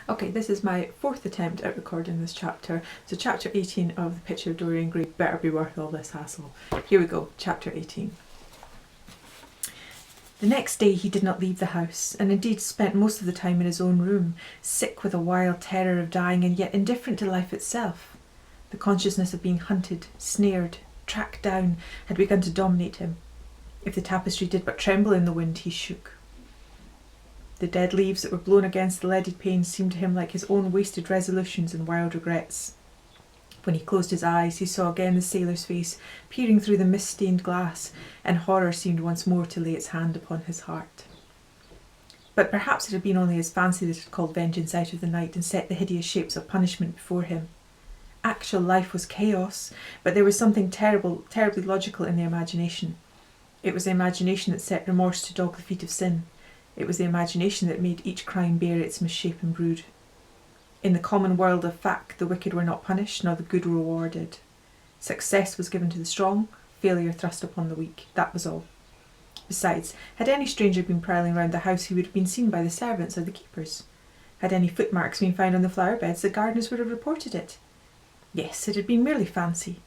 Okay, this is my fourth attempt at recording this chapter. So chapter 18 of The Picture of Dorian Gray better be worth all this hassle. Here we go, chapter 18. The next day he did not leave the house, and indeed spent most of the time in his own room, sick with a wild terror of dying and yet indifferent to life itself. The consciousness of being hunted, snared, tracked down had begun to dominate him. If the tapestry did but tremble in the wind, he shook. The dead leaves that were blown against the leaded panes seemed to him like his own wasted resolutions and wild regrets. When he closed his eyes, he saw again the sailor's face peering through the mist-stained glass, and horror seemed once more to lay its hand upon his heart. But perhaps it had been only his fancy that had called vengeance out of the night and set the hideous shapes of punishment before him. Actual life was chaos, but there was something terribly logical in the imagination. It was the imagination that set remorse to dog the feet of sin. It was the imagination that made each crime bear its misshapen brood. In the common world of fact, the wicked were not punished, nor the good rewarded. Success was given to the strong, failure thrust upon the weak. That was all. Besides, had any stranger been prowling round the house, he would have been seen by the servants or the keepers. Had any footmarks been found on the flower beds, the gardeners would have reported it. Yes, it had been merely fancy.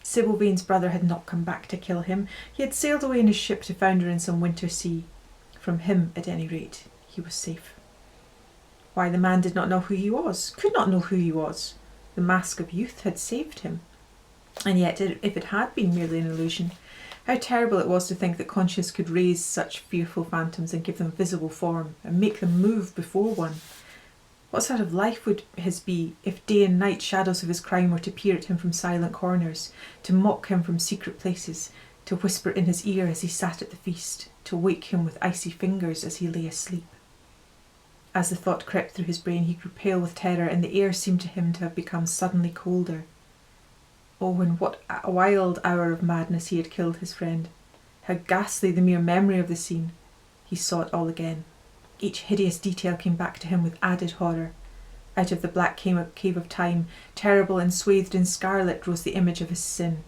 Sybil Vane's brother had not come back to kill him. He had sailed away in his ship to founder in some winter sea. From him, at any rate, he was safe. Why, the man did not know who he was, could not know who he was. The mask of youth had saved him. And yet, if it had been merely an illusion, how terrible it was to think that conscience could raise such fearful phantoms and give them visible form, and make them move before one. What sort of life would his be if day and night shadows of his crime were to peer at him from silent corners, to mock him from secret places, to whisper in his ear as he sat at the feast, to wake him with icy fingers as he lay asleep? As the thought crept through his brain, he grew pale with terror, and the air seemed to him to have become suddenly colder. Oh, in what a wild hour of madness he had killed his friend! How ghastly the mere memory of the scene! He saw it all again. Each hideous detail came back to him with added horror. Out of the black cave of time, terrible and swathed in scarlet, rose the image of his sin.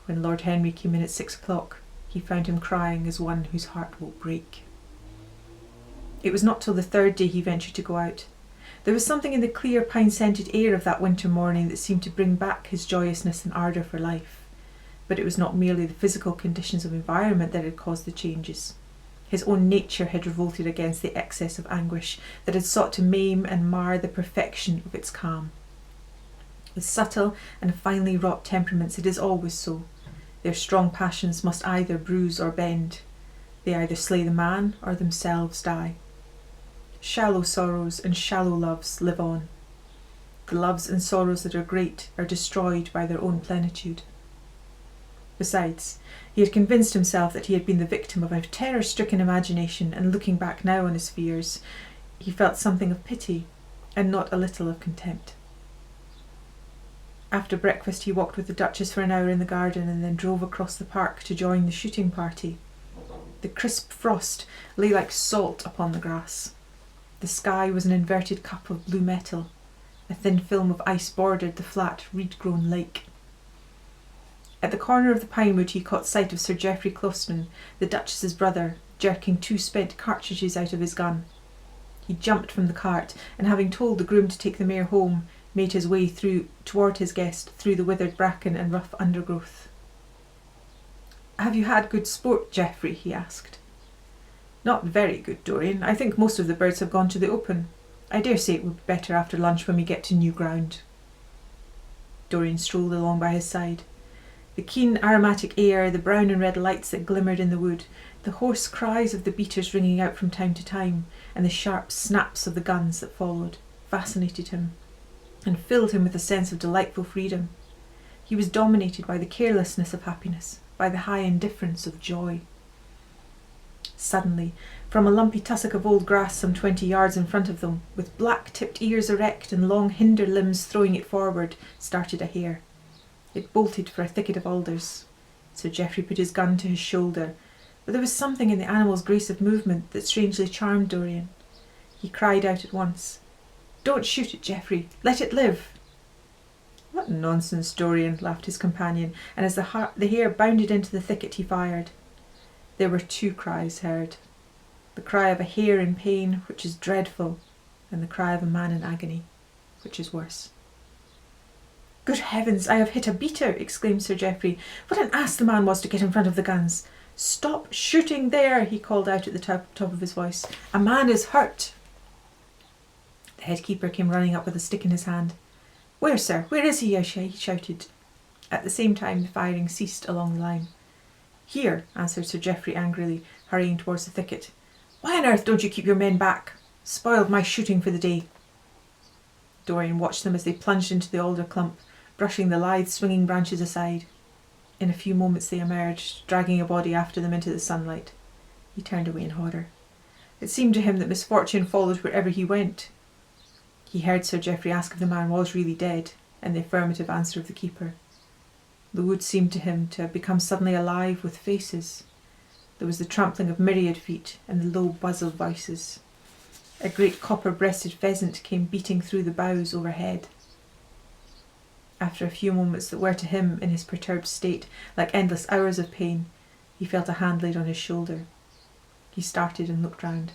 When Lord Henry came in at 6 o'clock, he found him crying as one whose heart will break. It was not till the third day he ventured to go out. There was something in the clear pine-scented air of that winter morning that seemed to bring back his joyousness and ardour for life. But it was not merely the physical conditions of environment that had caused the changes. His own nature had revolted against the excess of anguish that had sought to maim and mar the perfection of its calm. With subtle and finely wrought temperaments it is always so. Their strong passions must either bruise or bend. They either slay the man or themselves die. Shallow sorrows and shallow loves live on. The loves and sorrows that are great are destroyed by their own plenitude. Besides, he had convinced himself that he had been the victim of a terror-stricken imagination, and looking back now on his fears, he felt something of pity and not a little of contempt. After breakfast he walked with the Duchess for an hour in the garden, and then drove across the park to join the shooting party. The crisp frost lay like salt upon the grass. The sky was an inverted cup of blue metal. A thin film of ice bordered the flat, reed-grown lake. At the corner of the pinewood he caught sight of Sir Geoffrey Clouston, the Duchess's brother, jerking 2 spent cartridges out of his gun. He jumped from the cart, and having told the groom to take the mare home, made his way toward his guest through the withered bracken and rough undergrowth. "Have you had good sport, Geoffrey?" he asked. "Not very good, Dorian. I think most of the birds have gone to the open. I dare say it would be better after lunch when we get to new ground." Dorian strolled along by his side. The keen aromatic air, the brown and red lights that glimmered in the wood, the hoarse cries of the beaters ringing out from time to time, and the sharp snaps of the guns that followed, fascinated him, and filled him with a sense of delightful freedom. He was dominated by the carelessness of happiness, by the high indifference of joy. Suddenly, from a lumpy tussock of old grass some 20 yards in front of them, with black-tipped ears erect and long hinder limbs throwing it forward, started a hare. It bolted for a thicket of alders. Sir Geoffrey put his gun to his shoulder, but there was something in the animal's grace of movement that strangely charmed Dorian. He cried out at once, "Don't shoot it, Geoffrey! Let it live!" "What nonsense, Dorian," laughed his companion, and as the hare bounded into the thicket he fired. There were 2 cries heard. The cry of a hare in pain, which is dreadful, and the cry of a man in agony, which is worse. "Good heavens, I have hit a beater!" exclaimed Sir Geoffrey. "What an ass the man was to get in front of the guns! Stop shooting there!" he called out at the top of his voice. "A man is hurt!" The head keeper came running up with a stick in his hand. "Where, sir? Where is he?" he shouted. At the same time the firing ceased along the line. "Here," answered Sir Geoffrey angrily, hurrying towards the thicket. "Why on earth don't you keep your men back? Spoiled my shooting for the day." Dorian watched them as they plunged into the alder clump, brushing the lithe swinging branches aside. In a few moments they emerged, dragging a body after them into the sunlight. He turned away in horror. It seemed to him that misfortune followed wherever he went. He heard Sir Geoffrey ask if the man was really dead, and the affirmative answer of the keeper. The wood seemed to him to have become suddenly alive with faces. There was the trampling of myriad feet and the low buzz of voices. A great copper-breasted pheasant came beating through the boughs overhead. After a few moments that were to him, in his perturbed state, like endless hours of pain, he felt a hand laid on his shoulder. He started and looked round.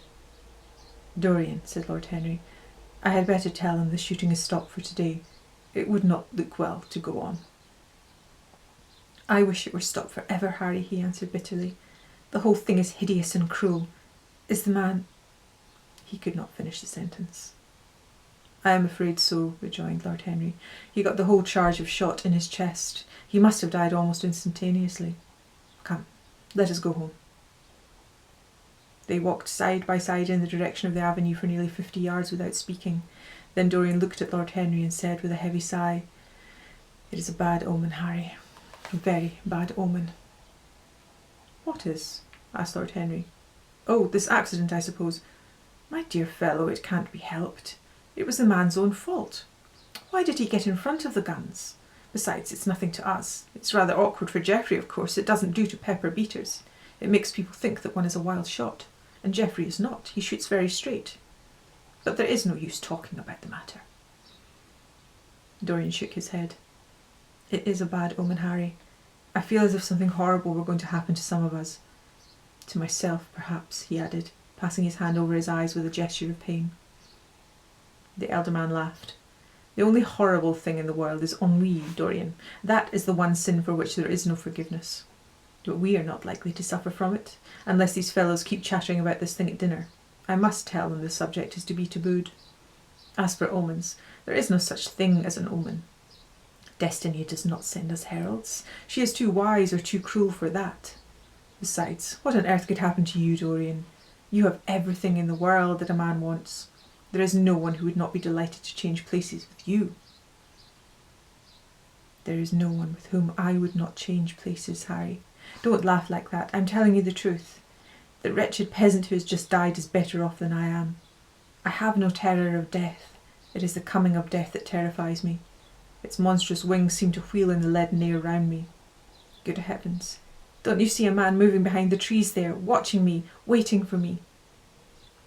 "Dorian," said Lord Henry, "I had better tell him the shooting is stopped for today. It would not look well to go on." "I wish it were stopped for ever, Harry," he answered bitterly. "The whole thing is hideous and cruel. Is the man—" He could not finish the sentence. "I am afraid so," rejoined Lord Henry. "He got the whole charge of shot in his chest. He must have died almost instantaneously. Come, let us go home." They walked side by side in the direction of the avenue for nearly 50 yards without speaking. Then Dorian looked at Lord Henry and said with a heavy sigh, "It is a bad omen, Harry. A very bad omen." "What is?" asked Lord Henry. "Oh, this accident, I suppose." "My dear fellow, it can't be helped. It was the man's own fault. Why did he get in front of the guns? Besides, it's nothing to us. It's rather awkward for Geoffrey, of course. It doesn't do to pepper beaters. It makes people think that one is a wild shot. And Geoffrey is not. He shoots very straight. But there is no use talking about the matter." Dorian shook his head. "It is a bad omen, Harry. I feel as if something horrible were going to happen to some of us. To myself, perhaps," he added, passing his hand over his eyes with a gesture of pain. The elder man laughed. "The only horrible thing in the world is ennui, Dorian. That is the one sin for which there is no forgiveness. But we are not likely to suffer from it, unless these fellows keep chattering about this thing at dinner. I must tell them the subject is to be tabooed. As for omens, there is no such thing as an omen. Destiny does not send us heralds. She is too wise or too cruel for that. Besides, what on earth could happen to you, Dorian? You have everything in the world that a man wants. There is no one who would not be delighted to change places with you." "There is no one with whom I would not change places, Harry. Don't laugh like that. I'm telling you the truth. The wretched peasant who has just died is better off than I am. I have no terror of death. It is the coming of death that terrifies me. Its monstrous wings seem to wheel in the leaden air round me. Good heavens! Don't you see a man moving behind the trees there, watching me, waiting for me?"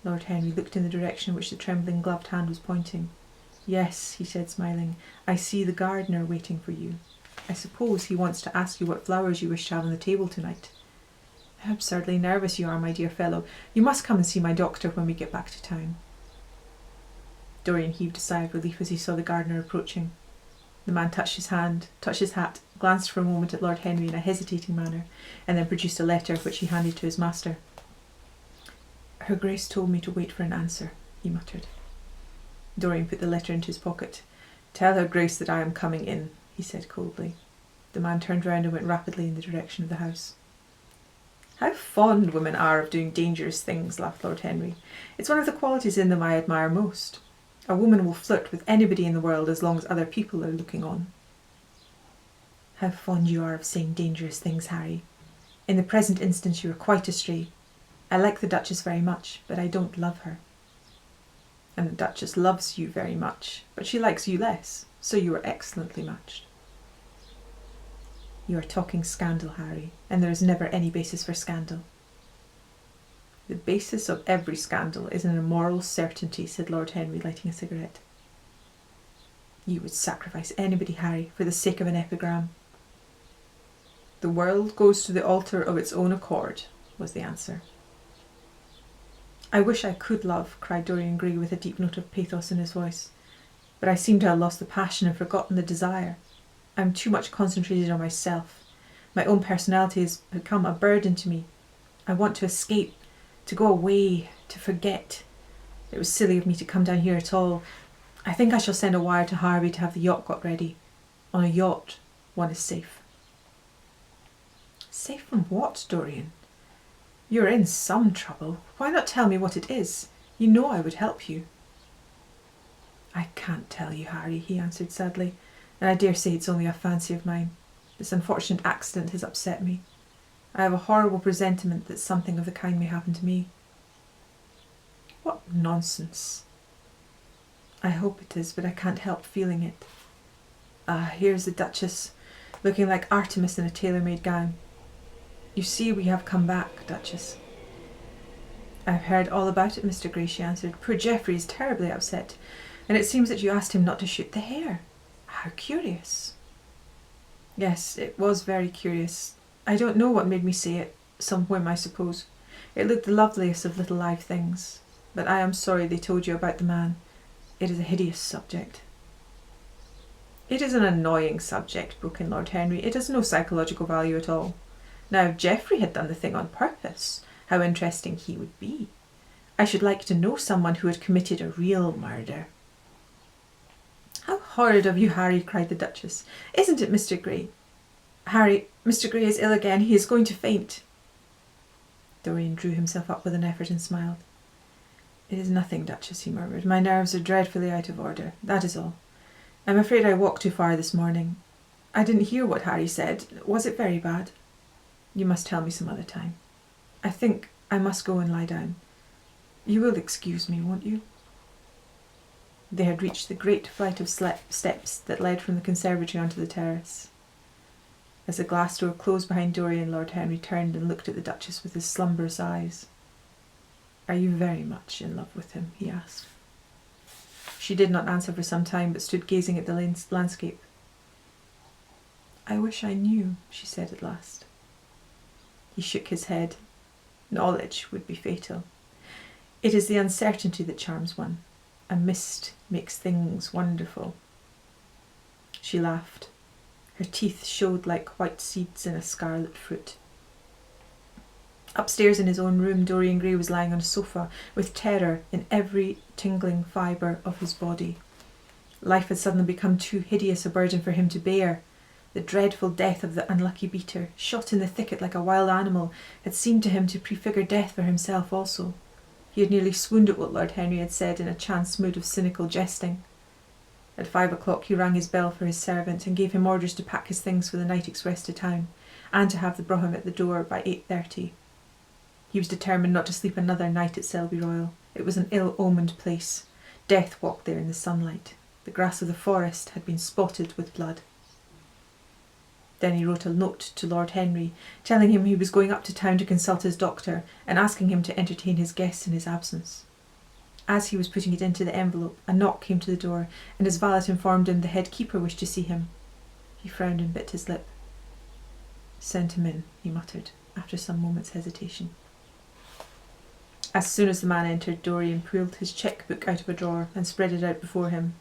Lord Henry looked in the direction in which the trembling gloved hand was pointing. "Yes," he said, smiling, "I see the gardener waiting for you. I suppose he wants to ask you what flowers you wish to have on the table tonight. How absurdly nervous you are, my dear fellow. You must come and see my doctor when we get back to town." Dorian heaved a sigh of relief as he saw the gardener approaching. The man touched his hat, glanced for a moment at Lord Henry in a hesitating manner, and then produced a letter which he handed to his master. "Her Grace told me to wait for an answer," he muttered. Dorian put the letter into his pocket. "Tell her Grace that I am coming in," he said coldly. The man turned round and went rapidly in the direction of the house. "How fond women are of doing dangerous things," laughed Lord Henry. "It's one of the qualities in them I admire most. A woman will flirt with anybody in the world as long as other people are looking on." "How fond you are of saying dangerous things, Harry. In the present instance you are quite astray. I like the Duchess very much, but I don't love her." "And the Duchess loves you very much, but she likes you less, so you are excellently matched." "You are talking scandal, Harry, and there is never any basis for scandal." "The basis of every scandal is an immoral certainty," said Lord Henry, lighting a cigarette. "You would sacrifice anybody, Harry, for the sake of an epigram." "The world goes to the altar of its own accord," was the answer. I wish I could love, cried Dorian Gray with a deep note of pathos in his voice. But I seem to have lost the passion and forgotten the desire. I'm too much concentrated on myself. My own personality has become a burden to me. I want to escape, to go away, to forget. It was silly of me to come down here at all. I think I shall send a wire to Harvey to have the yacht got ready. On a yacht, one is safe. Safe from what, Dorian? You're in some trouble. Why not tell me what it is? You know I would help you. I can't tell you, Harry, he answered sadly, and I dare say it's only a fancy of mine. This unfortunate accident has upset me. I have a horrible presentiment that something of the kind may happen to me. What nonsense. I hope it is, but I can't help feeling it. Ah, here's the Duchess, looking like Artemis in a tailor-made gown. You see we have come back, Duchess. I've heard all about it, Mr. Gray, she answered. Poor Geoffrey is terribly upset, and it seems that you asked him not to shoot the hare. How curious. Yes, it was very curious. I don't know what made me say it. Some whim, I suppose. It looked the loveliest of little live things. But I am sorry they told you about the man. It is a hideous subject. It is an annoying subject, broke in Lord Henry. It has no psychological value at all. Now, if Geoffrey had done the thing on purpose, how interesting he would be. I should like to know someone who had committed a real murder. How horrid of you, Harry, cried the Duchess. Isn't it, Mr. Gray? Harry, Mr. Gray is ill again. He is going to faint. Dorian drew himself up with an effort and smiled. It is nothing, Duchess, he murmured. My nerves are dreadfully out of order. That is all. I'm afraid I walked too far this morning. I didn't hear what Harry said. Was it very bad? You must tell me some other time. I think I must go and lie down. You will excuse me, won't you? They had reached the great flight of steps that led from the conservatory onto the terrace. As the glass door closed behind Dorian, Lord Henry turned and looked at the Duchess with his slumberous eyes. Are you very much in love with him? He asked. She did not answer for some time, but stood gazing at the landscape. I wish I knew, she said at last. He shook his head. Knowledge would be fatal. It is the uncertainty that charms one. A mist makes things wonderful. She laughed. Her teeth showed like white seeds in a scarlet fruit. Upstairs in his own room, Dorian Gray was lying on a sofa with terror in every tingling fibre of his body. Life had suddenly become too hideous a burden for him to bear. The dreadful death of the unlucky beater, shot in the thicket like a wild animal, had seemed to him to prefigure death for himself also. He had nearly swooned at what Lord Henry had said in a chance mood of cynical jesting. At 5 o'clock he rang his bell for his servant and gave him orders to pack his things for the night express to town, and to have the brougham at the door by 8:30. He was determined not to sleep another night at Selby Royal. It was an ill-omened place. Death walked there in the sunlight. The grass of the forest had been spotted with blood. Then he wrote a note to Lord Henry, telling him he was going up to town to consult his doctor, and asking him to entertain his guests in his absence. As he was putting it into the envelope, a knock came to the door, and his valet informed him the head keeper wished to see him. He frowned and bit his lip. Send him in, he muttered, after some moments' hesitation. As soon as the man entered, Dorian pulled his cheque-book out of a drawer and spread it out before him.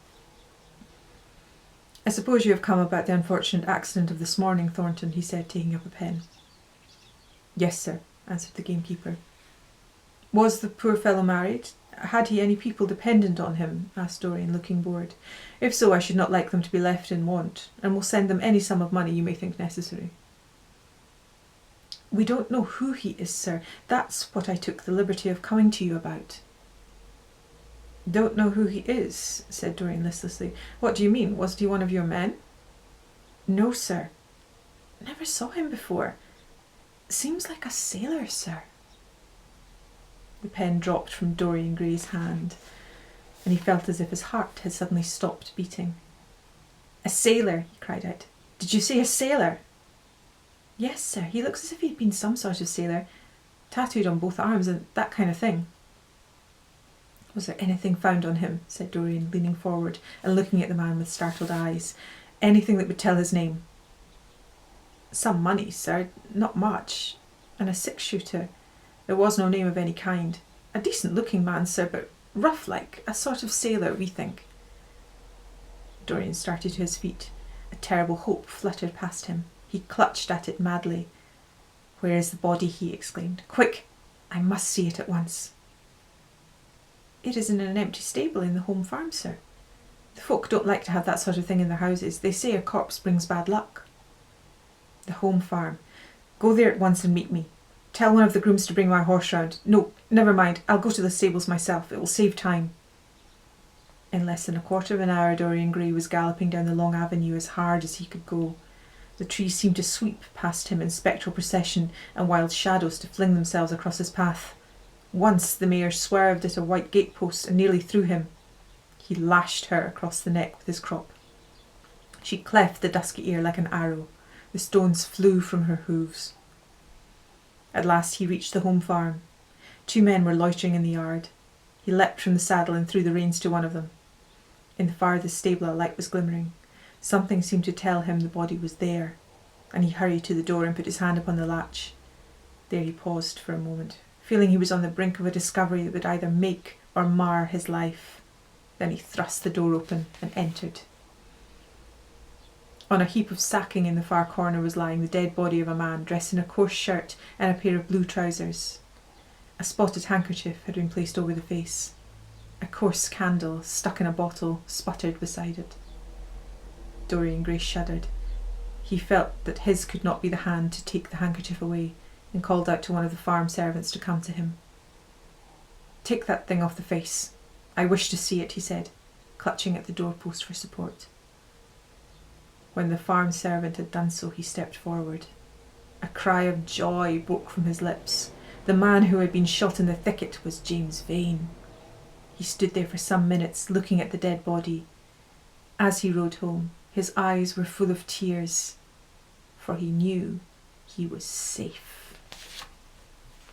I suppose you have come about the unfortunate accident of this morning, Thornton, he said, taking up a pen. Yes, sir, answered the gamekeeper. Was the poor fellow married? Had he any people dependent on him? Asked Dorian, looking bored. If so, I should not like them to be left in want, and will send them any sum of money you may think necessary. We don't know who he is, sir. That's what I took the liberty of coming to you about. Don't know who he is, said Dorian listlessly. What do you mean? Wasn't he one of your men? No, sir. Never saw him before. Seems like a sailor, sir. The pen dropped from Dorian Gray's hand, and he felt as if his heart had suddenly stopped beating. A sailor, he cried out. Did you say a sailor? Yes, sir. He looks as if he'd been some sort of sailor, tattooed on both arms and that kind of thing. Was there anything found on him? Said Dorian, leaning forward and looking at the man with startled eyes. Anything that would tell his name? Some money, sir. Not much. And a 6-shooter. There was no name of any kind. A decent-looking man, sir, but rough-like, a sort of sailor, we think." Dorian started to his feet. A terrible hope fluttered past him. He clutched at it madly. "Where is the body?" he exclaimed. "Quick! I must see it at once." "It is in an empty stable in the home farm, sir. The folk don't like to have that sort of thing in their houses. They say a corpse brings bad luck." "The home farm. Go there at once and meet me. Tell one of the grooms to bring my horse round. No, never mind. I'll go to the stables myself. It will save time." In less than a quarter of an hour, Dorian Gray was galloping down the long avenue as hard as he could go. The trees seemed to sweep past him in spectral procession, and wild shadows to fling themselves across his path. Once the mare swerved at a white gatepost and nearly threw him. He lashed her across the neck with his crop. She cleft the dusky air like an arrow. The stones flew from her hooves. At last he reached the home farm. 2 men were loitering in the yard. He leapt from the saddle and threw the reins to one of them. In the farthest stable a light was glimmering. Something seemed to tell him the body was there, and he hurried to the door and put his hand upon the latch. There he paused for a moment, feeling he was on the brink of a discovery that would either make or mar his life. Then he thrust the door open and entered. On a heap of sacking in the far corner was lying the dead body of a man dressed in a coarse shirt and a pair of blue trousers. A spotted handkerchief had been placed over the face. A coarse candle, stuck in a bottle, sputtered beside it. Dorian Gray shuddered. He felt that his could not be the hand to take the handkerchief away, and called out to one of the farm servants to come to him. "Take that thing off the face. I wish to see it," he said, clutching at the doorpost for support. When the farm servant had done so, he stepped forward. A cry of joy broke from his lips. The man who had been shot in the thicket was James Vane. He stood there for some minutes, looking at the dead body. As he rode home, his eyes were full of tears, for he knew he was safe.